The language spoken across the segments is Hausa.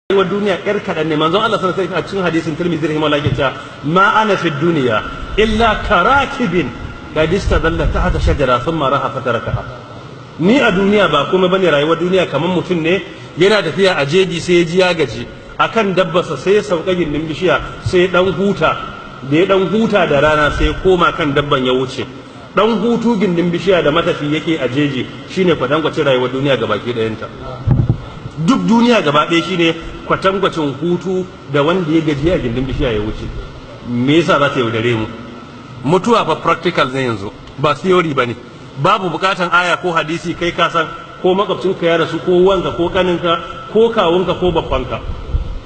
rayuwar duniya yar kaɗan ne. Manzon Allah sallallahu alaihi wasallam a cikin hadisin Tirmidhi rahimahullah yake cewa ma ana fi dunya illa karakibin qad istadalla tahta shajara thumma raha fatarakaha. Ni a duniya ba kuma bane, rayuwar duniya kamar mutum ne yana tafiya a jeji sai ya ji ya gaji akan dabbarsa, sai ya sauka gindin bishiya sai dan huta, da ya dan huta da rana sai ya koma kan dabban ya wuce. Dan hutu gindin bishiya da matafi yake a jeji shine kwatankwacin rayuwar duniya gabaki ɗayanta. Duk duniya gaba ɗaya shine kwatankwacin hutu da wanda ya gaji a gindin bishiya ya wuce. Me yasa za ta yaudare mu? Mutuwa fa practical ne yanzu, ba theory bane. Babu bukatan aya ko hadisi, kai ka san ko makwabcinka ya rasu ko wanka ko kaninka ko kawunka ko babbanka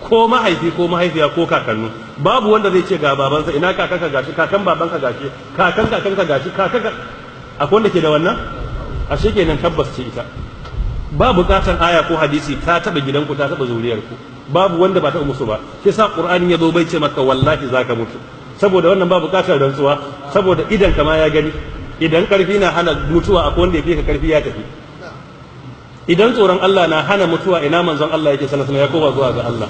ko mahaifi ko mahaifiya ko kakannu. Babu wanda zai ce ga babansa, ina kakanka gashi, kakan babanka gashi, kakan kakanka gashi, kakanka. Akwai wanda ke da wannan? Ashe kenan tabbas ce ita. Ba bukatan aya ko hadisi, ta taba gidanku, ta taba zuriyarku. Babu wanda ba ta musu ba. Shi sa Qur'ani ya zo bai ce maka wallahi zaka mutu. Saboda wannan ba bukatar rantsuwa, saboda idan kama ya gani. Idan karfi na hana mutuwa, akwai wanda ya fi ka karfi ya tafi. Idan tsoron Allah na hana mutuwa, ina manzon Allah yake sallallahu alaihi wasallam ya koma zuwa ga Allah.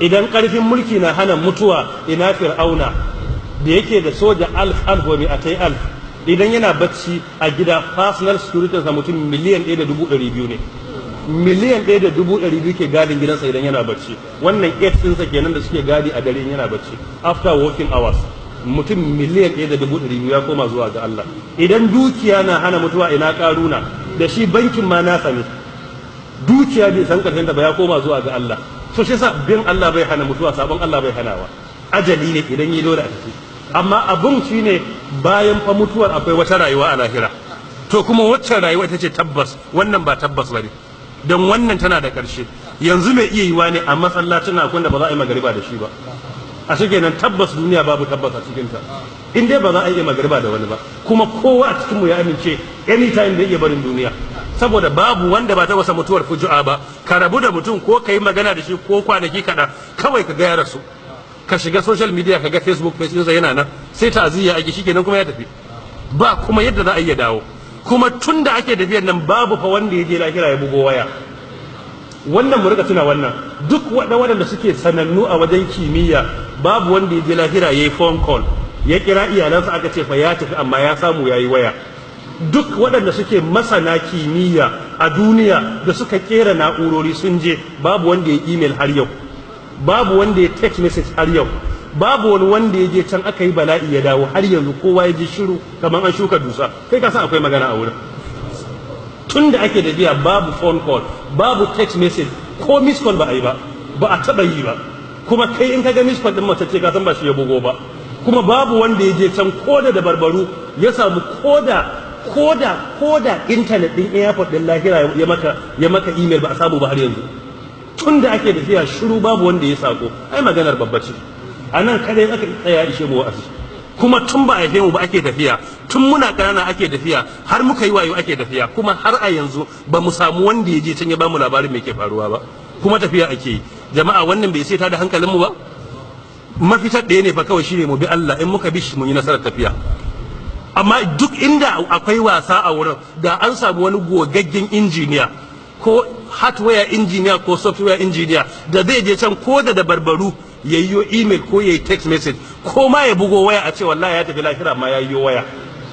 Idan karfin mulki na hana mutuwa, ina Fir'auna da yake da soja alf wa mi'atai alf. Idan yana bacci a gida, personal security sa mutum miliyan 1.200 ne. Miliyan 1.200 ke gadin gidansa idan yana bacci. Wannan 8 ɗinsa kenan da suke gadi a dare yana bacci after working hours. Mutum miliyan 1.200 ya koma zuwa ga Allah. Idan dukiya na hana mutuwa, ina Karuna da shi bankin ma nasa ne. Dukiya bai san karshen da ba, ya koma zuwa ga Allah. So shi yasa bin Allah bai hana mutuwa, sabon Allah bai hanawa. Ajali ne idan yi dole a tafi. Amma abun shine bayan fa mutuwar akwai wata rayuwa a lahira. To kuma wacce rayuwa ita ce tabbas, wannan ba tabbas bane. Don wannan tana da ƙarshe. Yanzu mai iya yiwa ne a masallacin akwai da ba za a yi magariba da shi ba. A shi kenan tabbas duniya babu tabbas a cikinta. In dai ba za a yi magariba da wani ba. Kuma kowa a cikinmu ya amince anytime da iya barin duniya. Saboda babu wanda ba ta wasa mutuwar fuju'a ba. Ka rabu da mutum ko ka yi magana da shi ko kwanaki kaɗan kawai ka gaya rasu. Ka shiga social media ka ga Facebook page ɗinsa yana nan, sai ta'aziyya ake shi kenan kuma ya tafi. Ba kuma yadda za a iya dawo. Kuma tun da ake tafiyar nan babu fa wanda ya je lahira ya bugo waya. Wannan mu rika tuna wannan, duk waɗanda suke sanannu a wajen kimiyya babu wanda ya je lahira ya yi phone call ya kira iyalansa aka ce fa ya tafi amma ya samu ya yi waya. Duk waɗanda suke masana kimiyya a duniya da suka kera na'urori sun je, babu wanda ya email har yau, babu wanda ya text message har yau, babu wani wanda ya je can aka yi bala'i ya dawo har yanzu kowa ya ji shiru kamar an shuka dusa. Kai ka san akwai magana a wurin. Tun da ake da biya babu phone call, babu text message, ko miss call ba a yi ba, ba a taɓa yi ba. Kuma kai in ka ga miss call ɗin mace ce ka san ba shi ya bugo ba. Kuma babu wanda ya je can koda da barbaru ya samu koda internet ɗin airport ɗin lahira ya maka email ba a samu ba har yanzu. Tun da ake da biya shiru babu wanda ya sako, ai maganar babba ce. A nan kadai aka tsaya ishe mu wa'azi. Kuma tun ba a haife mu ba ake tafiya, tun muna ƙanana ake tafiya, har muka yi wayo ake tafiya, kuma har a yanzu ba mu samu wanda ya je can ya ba mu labarin me ke faruwa ba. Kuma tafiya ake yi. Jama'a wannan bai sai ta da hankalin mu ba? Mafitar ɗaya ne fa kawai shine mu bi Allah, in muka bi shi mun yi nasarar tafiya. Amma duk inda akwai wasa a wurin, da an samu wani gogaggen injiniya ko hardware injiniya ko software injiniya da zai je can ko da barbaru ya yi email ko ya yi text message ko ma ya bugo waya a ce wallahi ya tafi lahira ma ya yi waya,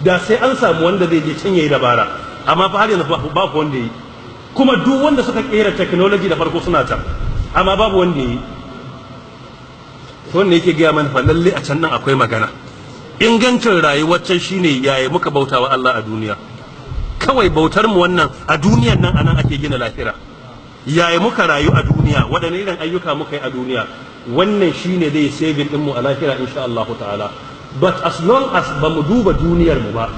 da sai an samu wanda zai je can ya yi dabara. Amma fa har yanzu babu wanda yi. Kuma duk wanda suka kera technology da farko suna can, amma babu wanda yi. Wanda yake gaya mana fa lalle a can nan akwai magana. Ingancin rayuwar can shine yaya muka bauta wa Allah a duniya. Kawai bautar mu wannan a duniyan nan anan ake gina lahira. Yaya muka rayu a duniya, waɗanne irin ayyuka muka yi a duniya, wannan shine zai saving din mu a lahira insha Allah ta'ala. But as long as ba mu duba duniyar mu ba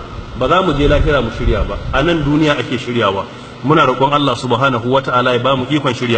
za mu je lahira mu shirya ba. A nan duniya ake shiryawa. Muna roƙon Allah subhanahu wa ta'ala ya ba mu ikon shirya.